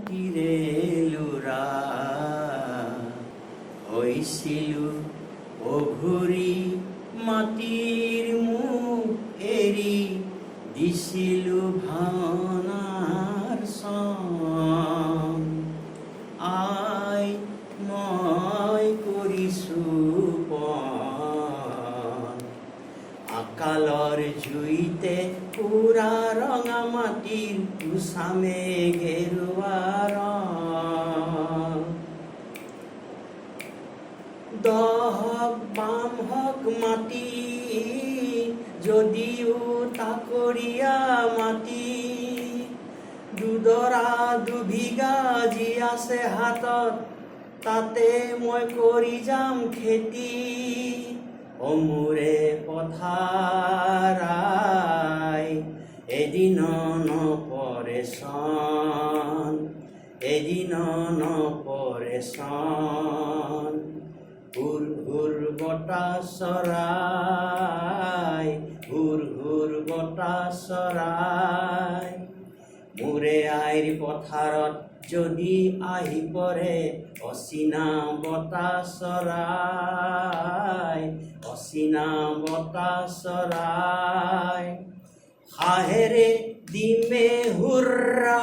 মাটিৰে লুৰা হৈছিলো অঘৰী মাটিৰ মুখ এৰি দিছিলো ভাওনাৰ চন আই মই কৰিছো পণ আকালৰ জুইতে পুৰা ৰঙা মাটিৰ উছামে গেৰুৱা ৰং দহক বাম হক মাটি যদিও তাকৰীয়া মাটি দুডৰা দুবিঘা যি আছে হাতত তাতে মই কৰি যাম খেতি অমূৰে পথাৰ আই এদিন নপৰে চন এদিন নপৰে চন হুৰ হুৰ বতাহ চৰাই হুৰ হুৰ বতাহ চৰাই মোৰে আইৰ পথাৰত যদি আহি পৰে অচিনা বতাহ চৰাই অচিনা বতাহ চৰাই হাহেৰে দিমে হুৰ্ৰাই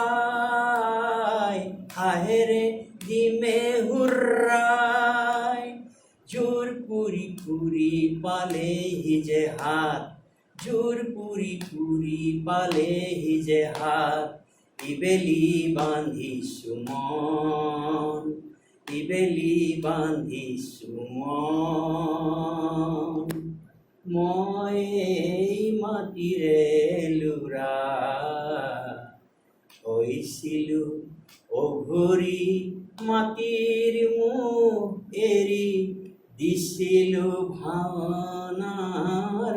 হাহেৰে দিমে হুৰ্ৰাই জোৰ পুৰি পুৰি পালেহি যে হাত জোৰ পুৰি পুৰি পালেহি যে হাত ইবেলি বান্ধিছো মন ইবেলি বান্ধিছো মন মই এই মাটিৰে লুৰা হৈছিলো অঘৰী মাটিৰ মুখ এৰি দিছিলো ভাওনাৰ